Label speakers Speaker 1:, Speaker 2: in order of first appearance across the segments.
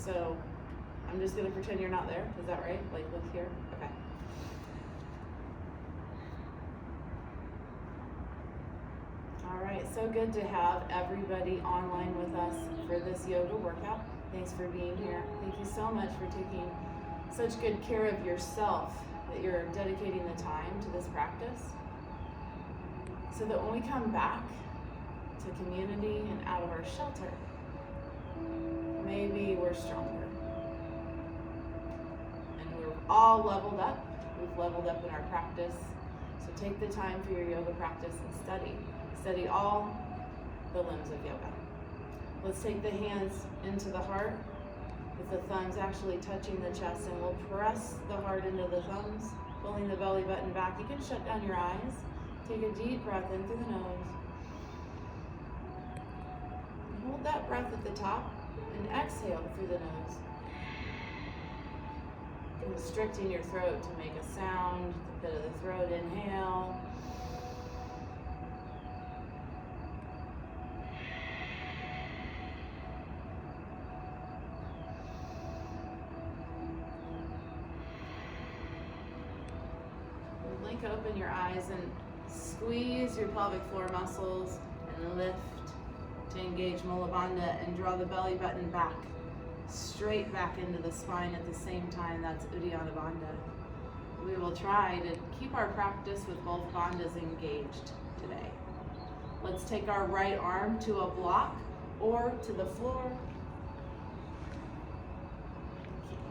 Speaker 1: So I'm just gonna pretend you're not there. Is that right? Like look here? Okay. All right, so good to have everybody online with us for this yoga workout. Thanks for being here. Thank you so much for taking such good care of yourself, that you're dedicating the time to this practice, so that when we come back to community and out of our shelter, maybe we're stronger. And we're all leveled up. We've leveled up in our practice. So take the time for your yoga practice and study. Study all the limbs of yoga. Let's take the hands into the heart, with the thumbs actually touching the chest, and we'll press the heart into the thumbs, pulling the belly button back. You can shut down your eyes. Take a deep breath in through the nose. And hold that breath at the top and exhale through the nose. Constricting your throat to make a sound, the pit of the throat, inhale. Blink open your eyes and squeeze your pelvic floor muscles and lift to engage Mula Bandha and draw the belly button back, straight back into the spine at the same time. That's Uddiyana Bandha. We will try to keep our practice with both bandhas engaged today. Let's take our right arm to a block or to the floor.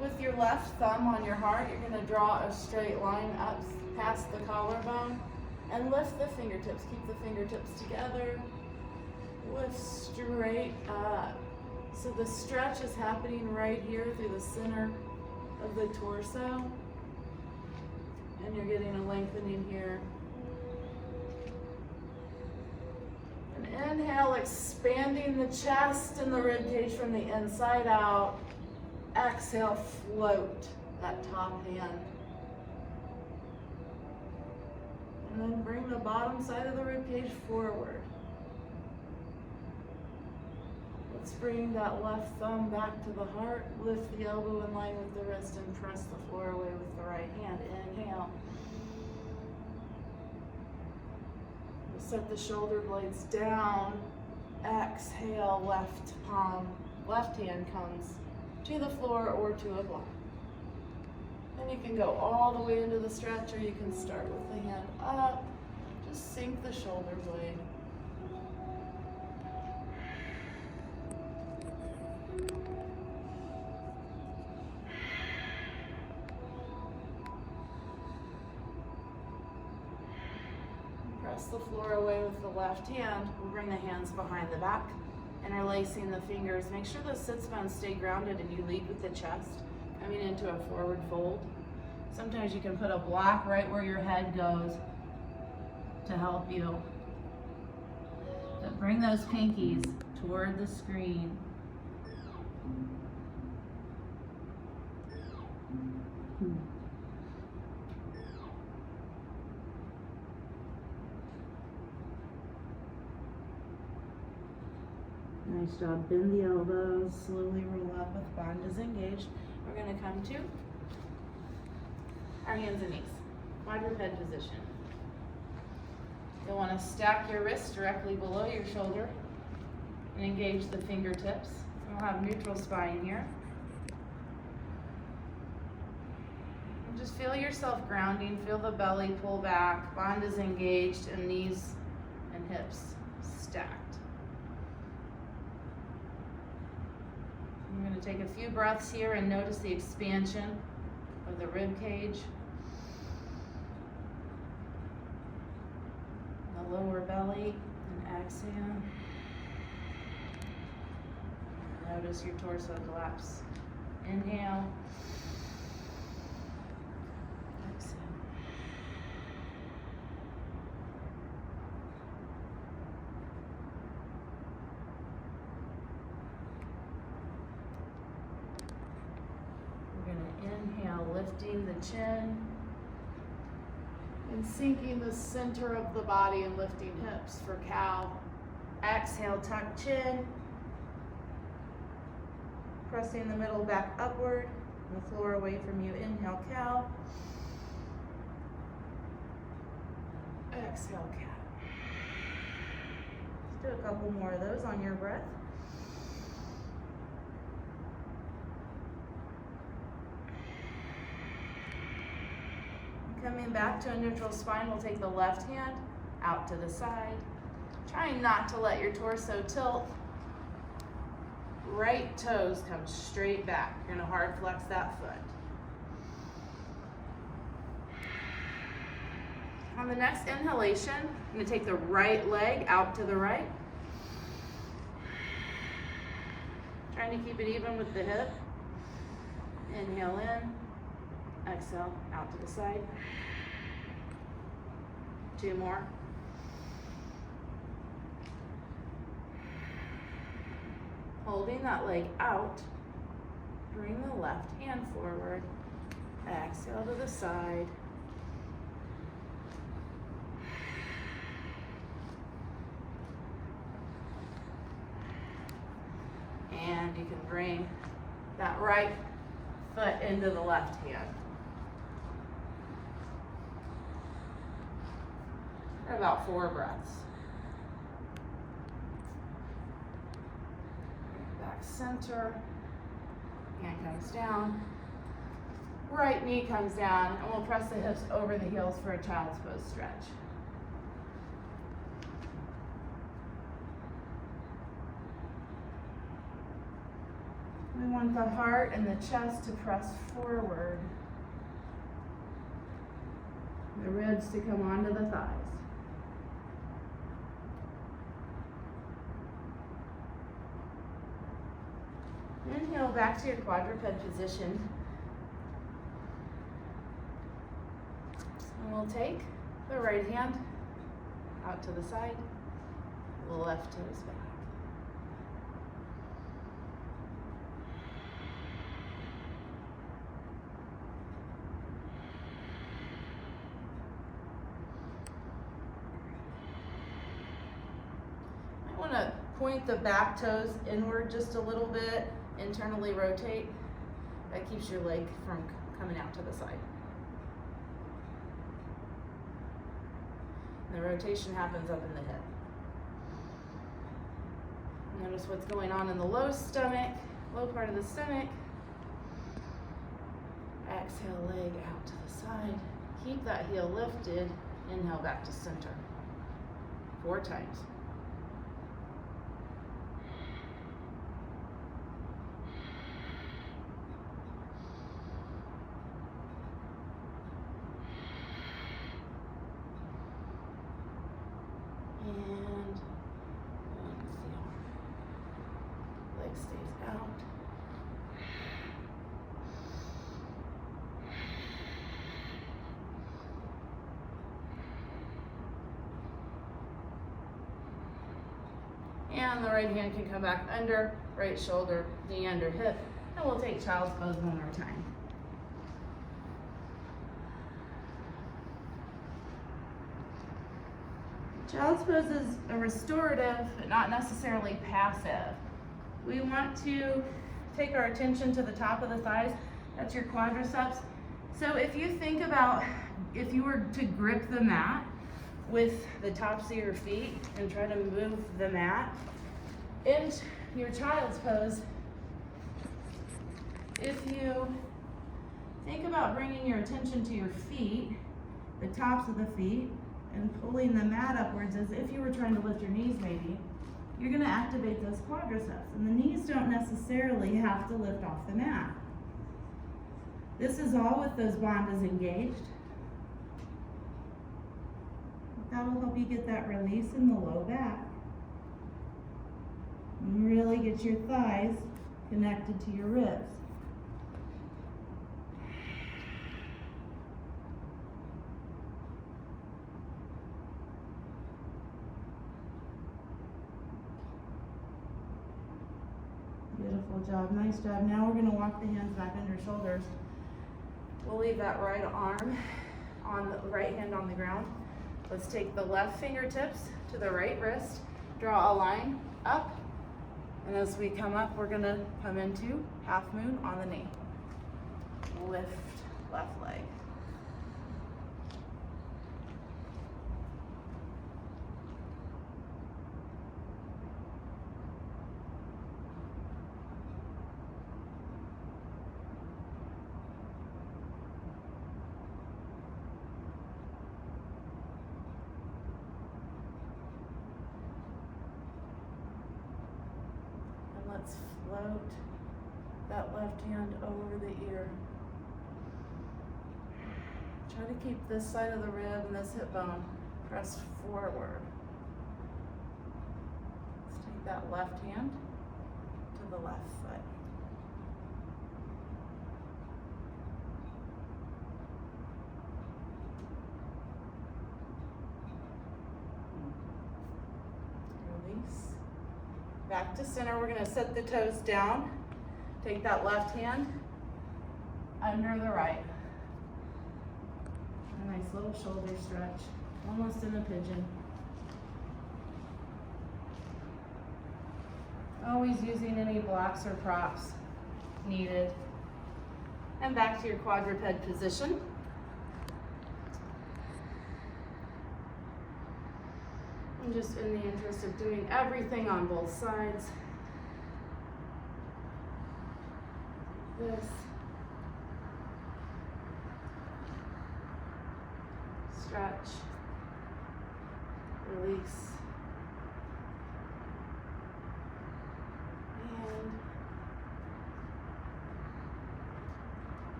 Speaker 1: With your left thumb on your heart, you're going to draw a straight line up past the collarbone and lift the fingertips. Keep the fingertips together. Lift straight up. So the stretch is happening right here through the center of the torso. And you're getting a lengthening here. And inhale, expanding the chest and the rib cage from the inside out. Exhale, float that top hand. And then bring the bottom side of the rib cage forward. Let's bring that left thumb back to the heart. Lift the elbow in line with the wrist and press the floor away with the right hand. Inhale. We'll set the shoulder blades down. Exhale, left palm, left hand comes to the floor or to a block. And you can go all the way into the stretch, or you can start with the hand up. Just sink the shoulder blade. Press the floor away with the left hand. We'll bring the hands behind the back. Interlacing the fingers. Make sure the sits bones stay grounded and you lead with the chest, coming into a forward fold. Sometimes you can put a block right where your head goes to help you. But bring those pinkies toward the screen. Nice job. Bend the elbows, slowly roll up with bandhas engaged. We're going to come to our hands and knees, quadruped position. You'll want to stack your wrists directly below your shoulder and engage the fingertips. We'll have neutral spine here. And just feel yourself grounding. Feel the belly pull back, bandhas engaged, and knees and hips stacked. I'm going to take a few breaths here and notice the expansion of the rib cage, the lower belly, and exhale. Notice your torso collapse. Inhale. Exhale. Inhale, lifting the chin and sinking the center of the body and lifting hips for cow. Exhale, tuck chin. Pressing the middle back upward, and the floor away from you. Inhale, cow. Exhale, cat. Let's do a couple more of those on your breath. Coming back to a neutral spine, we'll take the left hand out to the side. Trying not to let your torso tilt. Right toes come straight back. You're gonna hard flex that foot. On the next inhalation, I'm gonna take the right leg out to the right. Trying to keep it even with the hip. Inhale in, exhale out to the side. 2 more. Holding that leg out, bring the left hand forward, exhale to the side. And you can bring that right foot into the left hand. For about 4 breaths. Back center, hand comes down, right knee comes down, and we'll press the hips over the heels for a child's pose stretch. We want the heart and the chest to press forward, the ribs to come onto the thighs. Inhale back to your quadruped position. And we'll take the right hand out to the side, the left toes back. I want to point the back toes inward just a little bit. Internally rotate. That keeps your leg from coming out to the side. The rotation happens up in the hip. Notice what's going on in the low stomach, low part of the stomach. Exhale, leg out to the side. Keep that heel lifted. Inhale back to center. 4 times. And exhale. Leg stays out. And the right hand can come back under, right shoulder, knee under hip. And we'll take child's pose one more time. Child's pose is a restorative, but not necessarily passive. We want to take our attention to the top of the thighs. That's your quadriceps. So if you think about if you were to grip the mat with the tops of your feet and try to move the mat in your child's pose, if you think about bringing your attention to your feet, the tops of the feet, and pulling the mat upwards as if you were trying to lift your knees maybe, you're going to activate those quadriceps. And the knees don't necessarily have to lift off the mat. This is all with those bandhas engaged. That will help you get that release in the low back. And really get your thighs connected to your ribs. Beautiful job, nice job. Now we're going to walk the hands back under shoulders. We'll leave that right arm on the right hand on the ground. Let's take the left fingertips to the right wrist, draw a line up And as we come up, we're gonna come into half moon on the knee. Lift left leg. Let's float that left hand over the ear. Try to keep this side of the rib and this hip bone pressed forward. Let's take that left hand to the left foot. Release. Back to center, we're gonna set the toes down. Take that left hand under the right. A nice little shoulder stretch, almost in a pigeon. Always using any blocks or props needed. And back to your quadruped position. And just in the interest of doing everything on both sides. This. Stretch. Release.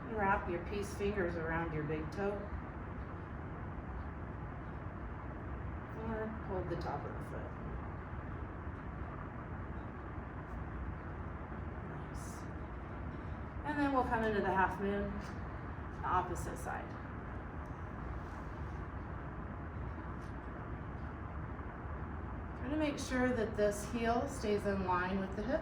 Speaker 1: And wrap your peace fingers around your big toe. Or hold the top of the foot. Nice. And then we'll come into the half moon, the opposite side. Try to make sure that this heel stays in line with the hip.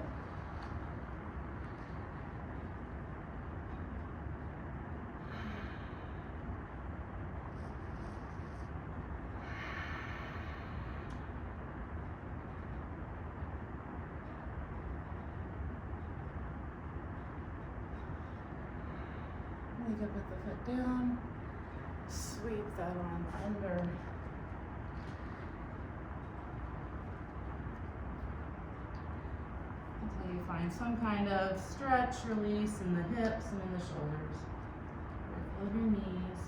Speaker 1: Wake up with the foot down, sweep that arm under. Until you find some kind of stretch, release in the hips and in the shoulders. Of your knees.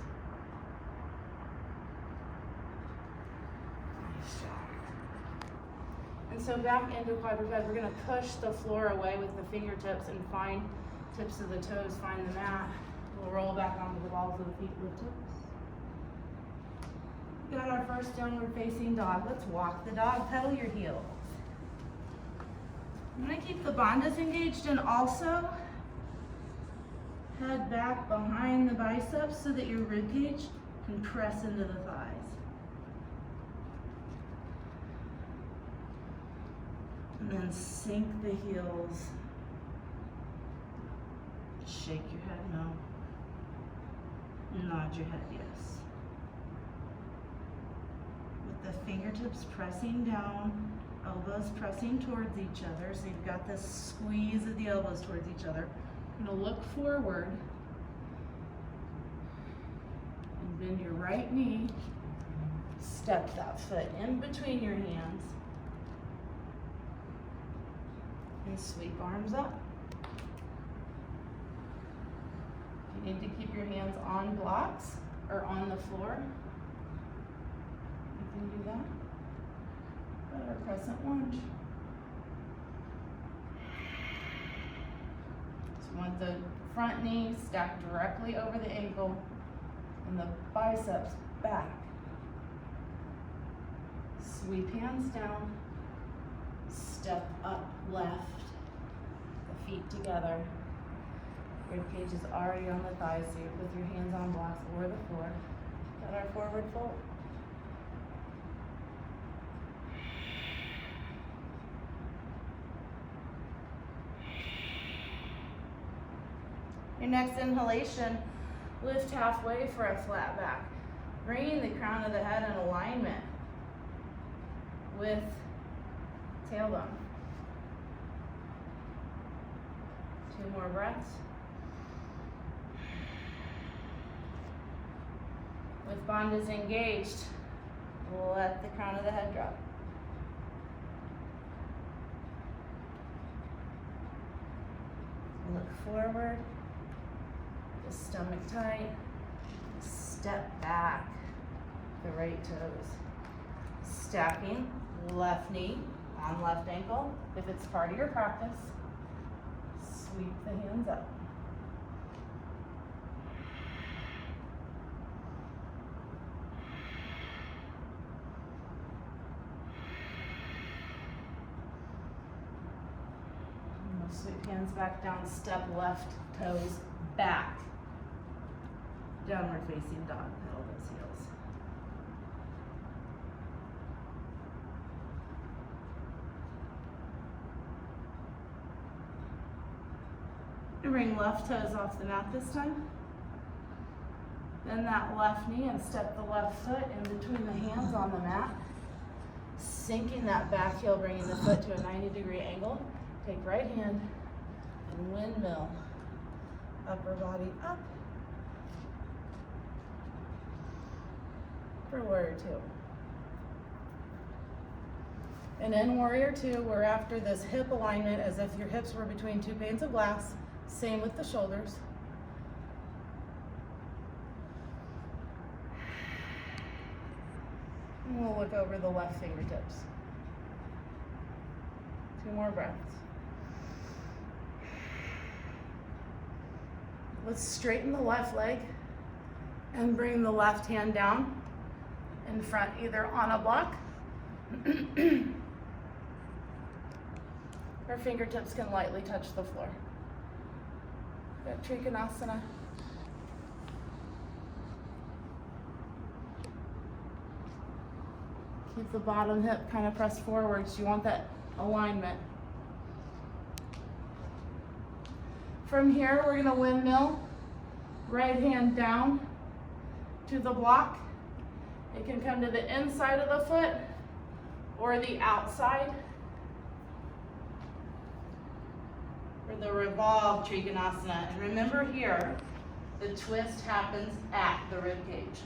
Speaker 1: Nice job. And so back into quadruped, we're going to push the floor away with the fingertips and find tips of the toes, find the mat. We'll roll back onto the balls of the feet with tips. Got our first downward facing dog. Let's walk the dog, pedal your heels. I'm going to keep the bandhas engaged and also head back behind the biceps so that your rib cage can press into the thighs. And then sink the heels. Shake your head no. Nod your head yes. With the fingertips pressing down, elbows pressing towards each other. So you've got this squeeze of the elbows towards each other. You're gonna look forward and bend your right knee. Step that foot in between your hands and sweep arms up. You need to keep your hands on blocks or on the floor. You can do that. Got our crescent lunge. So you want the front knee stacked directly over the ankle and the biceps back. Sweep hands down. Step up left. The feet together. Rib cage is already on the thighs, so you put your hands on blocks or the floor. Got our forward fold. Your next inhalation, lift halfway for a flat back. Bringing the crown of the head in alignment with tailbone. 2 more breaths. With bandhas engaged, let the crown of the head drop. Look forward, the stomach tight, step back, the right toes. Stacking left knee on left ankle. If it's part of your practice, sweep the hands up. Sweep hands back down, step left toes back. Downward facing dog, pedal those heels. And bring left toes off the mat this time. Bend that left knee and step the left foot in between the hands on the mat. Sinking that back heel, bringing the foot to a 90-degree angle. Take right hand and windmill, upper body up for warrior 2. And in warrior 2, we're after this hip alignment as if your hips were between 2 panes of glass. Same with the shoulders. And we'll look over the left fingertips. 2 more breaths. Let's straighten the left leg and bring the left hand down in front, either on a block or fingertips can lightly touch the floor. Good, Trikonasana. Keep the bottom hip kind of pressed forwards. You want that alignment. From here, we're gonna windmill, right hand down to the block. It can come to the inside of the foot or the outside. For the revolve Trikonasana. And remember here, the twist happens at the rib cage.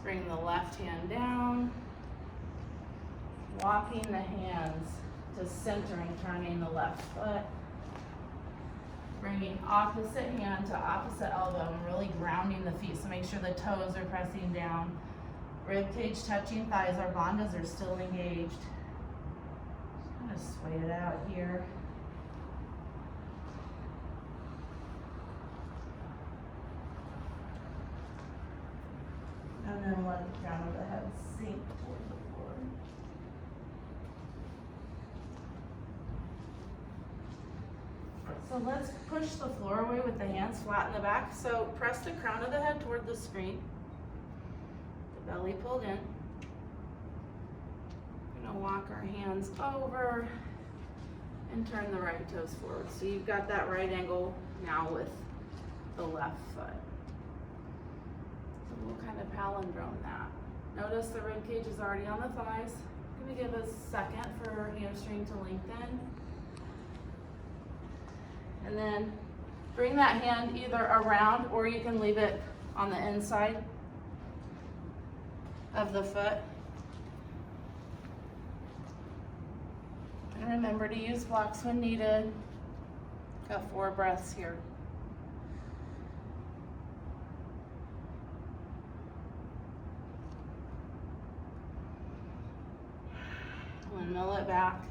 Speaker 1: Bring the left hand down, walking the hands to centering, turning the left foot, bringing opposite hand to opposite elbow and really grounding the feet. So make sure the toes are pressing down, rib cage touching thighs. Our bandhas are still engaged. Kind of sway it out here. And then let the crown of the head sink toward the floor. So let's push the floor away with the hands flat in the back. So press the crown of the head toward the screen. The belly pulled in. We're gonna walk our hands over and turn the right toes forward. So you've got that right angle now with the left foot. We'll kind of palindrome that. Notice the rib cage is already on the thighs. I'm gonna give a second for hamstring to lengthen. And then bring that hand either around or you can leave it on the inside of the foot. And remember to use blocks when needed. Got 4 breaths here. Windmill it back.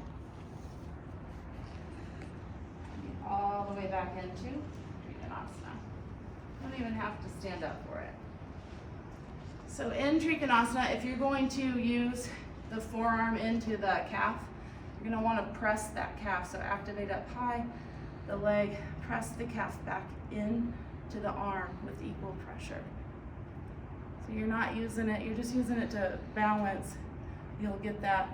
Speaker 1: All the way back into Trikonasana. Don't even have to stand up for it. So in Trikonasana, if you're going to use the forearm into the calf, you're going to want to press that calf. So activate up high, the leg, press the calf back in to the arm with equal pressure. So you're not using it, you're just using it to balance. You'll get that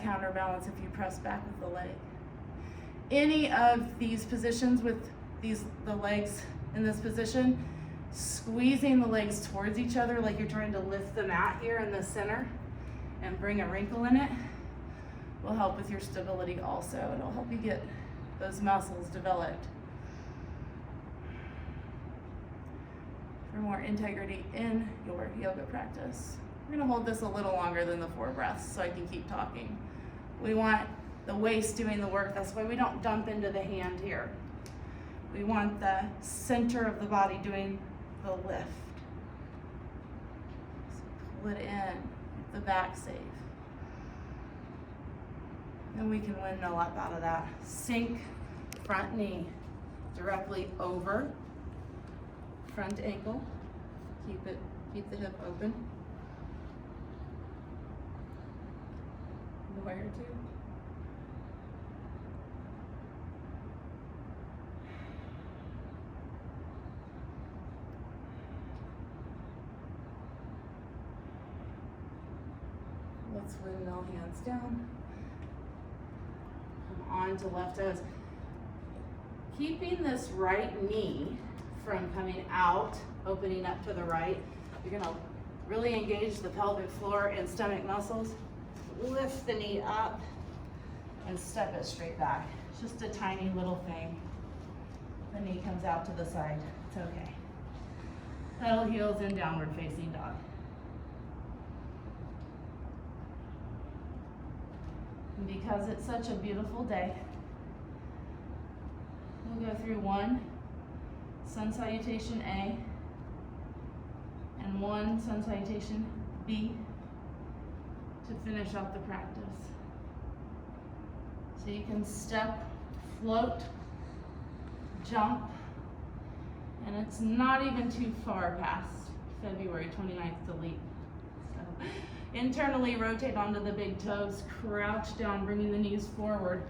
Speaker 1: counterbalance if you press back with the leg. Any of these positions with the legs in this position, squeezing the legs towards each other like you're trying to lift the mat here in the center and bring a wrinkle in it will help with your stability also. It'll help you get those muscles developed. For more integrity in your yoga practice. We're gonna hold this a little longer than the 4 breaths so I can keep talking. We want the waist doing the work. That's why we don't dump into the hand here. We want the center of the body doing the lift. So pull it in, keep the back safe. And we can win a lot out of that. Sink front knee directly over front ankle. Keep the hip open. More or two. Let's windmill hands down. Come on to left toes. Keeping this right knee from coming out, opening up to the right. You're gonna really engage the pelvic floor and stomach muscles. Lift the knee up and step it straight back. It's just a tiny little thing. The knee comes out to the side. It's okay. Pedal heels in downward facing dog. And because it's such a beautiful day, we'll go through one sun salutation A and one sun salutation B to finish off the practice. So you can step, float, jump, and it's not even too far past February 29th to leap. So internally rotate onto the big toes, crouch down, bringing the knees forward.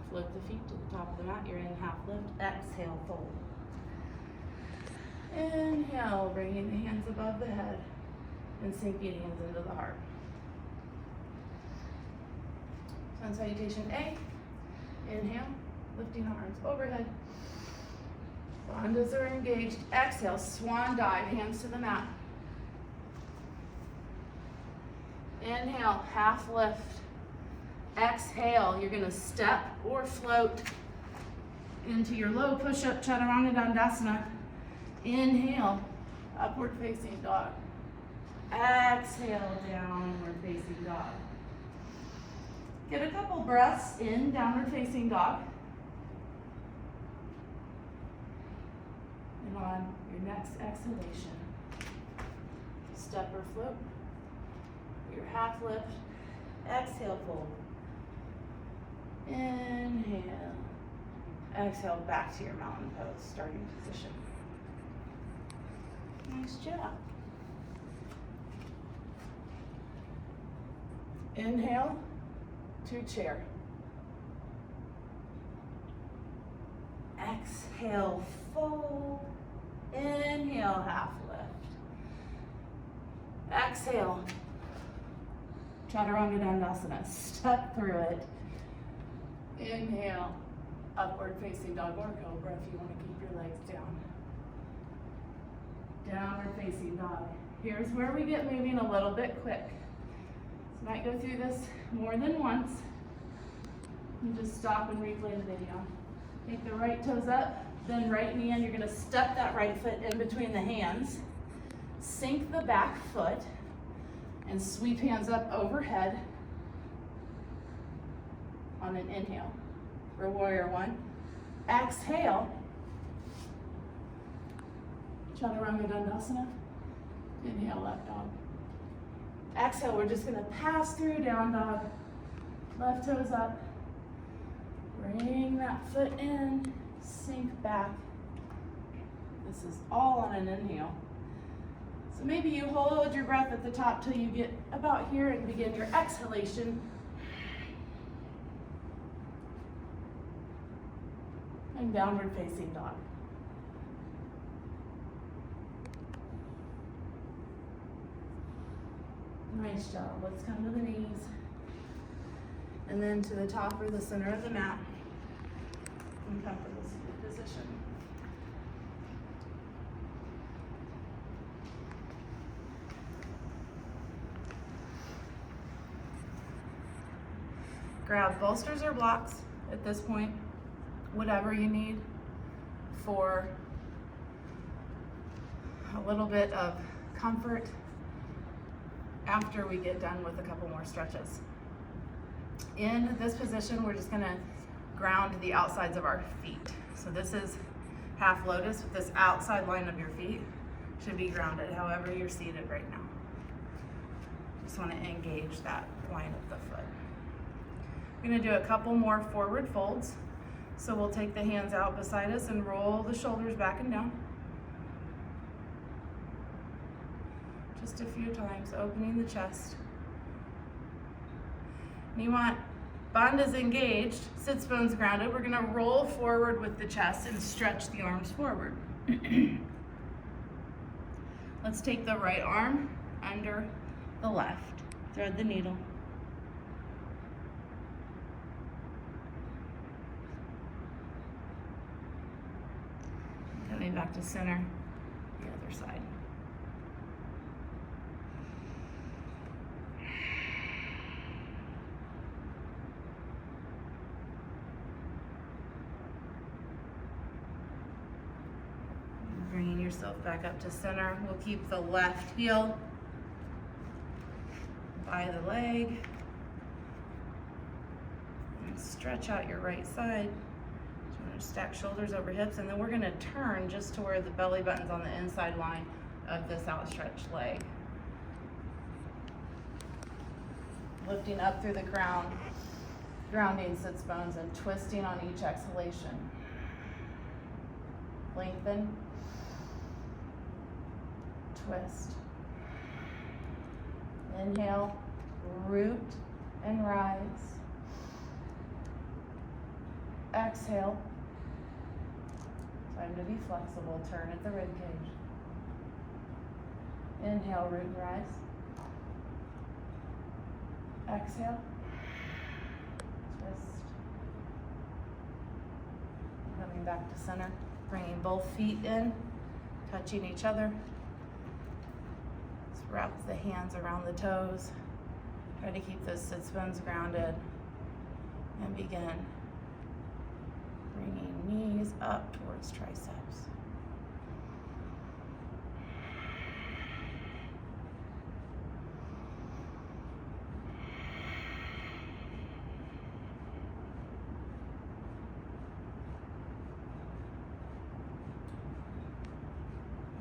Speaker 1: Float the feet to the top of the mat. You're in half lift. Exhale, fold. Inhale, bringing the hands above the head and sinking hands into the heart. Sun salutation A. Inhale, lifting arms overhead. Bandhas are engaged. Exhale, swan dive, hands to the mat. Inhale, half lift. Exhale, you're gonna step or float into your low push-up chaturanga dandasana. Inhale, upward facing dog. Exhale, downward facing dog. Get a couple breaths in downward facing dog. And on your next exhalation, step or float. Your half lift. Exhale, fold. Inhale. Exhale, back to your mountain pose, starting position. Nice job. Inhale to chair. Exhale, fold. Inhale, half lift. Exhale, chaturanga dandasana. Step through it. Inhale, upward facing dog or cobra if you want to keep your legs down. Downward facing dog. Here's where we get moving a little bit quick. So might go through this more than once. You just stop and replay the video. Take the right toes up, then right knee in. You're gonna step that right foot in between the hands. Sink the back foot and sweep hands up overhead on an inhale for warrior one. Exhale, chaturanga dandasana. Inhale, left dog. Exhale, we're just gonna pass through down dog. Left toes up. Bring that foot in, sink back. This is all on an inhale. So maybe you hold your breath at the top till you get about here and begin your exhalation. And downward facing dog. Nice job. Let's come to the knees. And then to the top or the center of the mat. And come for this position. Grab bolsters or blocks at this point, whatever you need for a little bit of comfort after we get done with a couple more stretches. In this position, we're just gonna ground the outsides of our feet. So this is half lotus with this outside line of your feet should be grounded however you're seated right now. Just wanna engage that line of the foot. We're gonna do a couple more forward folds. So we'll take the hands out beside us and roll the shoulders back and down. Just a few times, opening the chest. And you want bandhas engaged, sits bones grounded. We're gonna roll forward with the chest and stretch the arms forward. Let's take the right arm under the left. Thread the needle. Coming back to center, the other side. Bringing yourself back up to center. We'll keep the left heel by the leg. And stretch out your right side. Stack shoulders over hips, and then we're going to turn just to where the belly button's on the inside line of this outstretched leg. Lifting up through the crown, grounding sits bones and twisting on each exhalation. Lengthen, twist. Inhale, root and rise. Exhale. Time to be flexible. Turn at the rib cage. Inhale, root and rise. Exhale. Twist. Coming back to center. Bringing both feet in, touching each other. Let's wrap the hands around the toes. Try to keep those sits bones grounded. And begin bringing knees up towards triceps.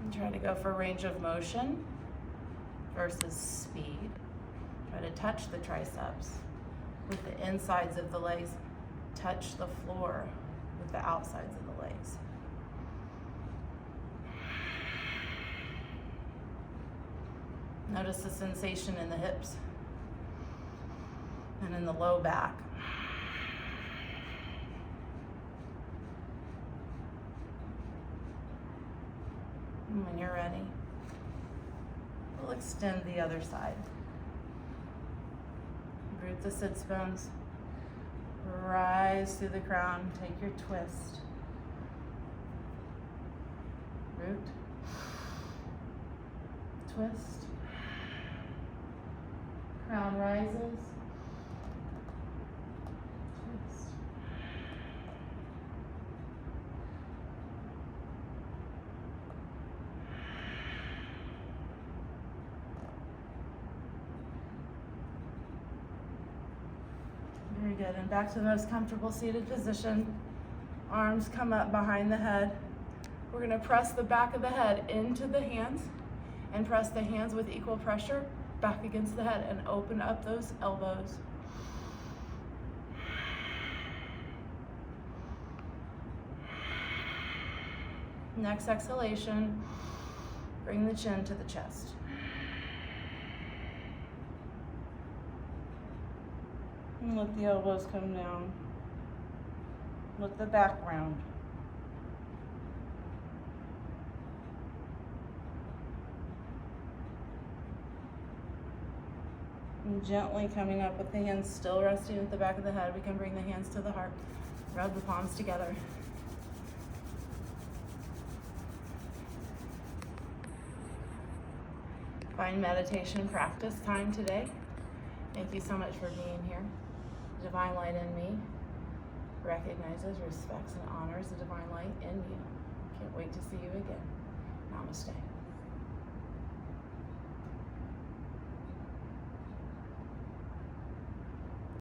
Speaker 1: And try to go for range of motion versus speed. Try to touch the triceps with the insides of the legs. Touch the floor with the outsides of the legs. Notice the sensation in the hips and in the low back. And when you're ready, we'll extend the other side. Root the sits bones. Rise through the crown, take your twist. Root. Twist. Crown rises. Twist. Very good, and back to the most comfortable seated position. Arms come up behind the head. We're gonna press the back of the head into the hands and press the hands with equal pressure back against the head and open up those elbows. Next exhalation, bring the chin to the chest. And let the elbows come down. Look the back round. And gently coming up with the hands still resting at the back of the head, we can bring the hands to the heart, rub the palms together. Find meditation practice time today. Thank you so much for being here. The divine light in me recognizes, respects, and honors the divine light in you. Can't wait to see you again. Namaste.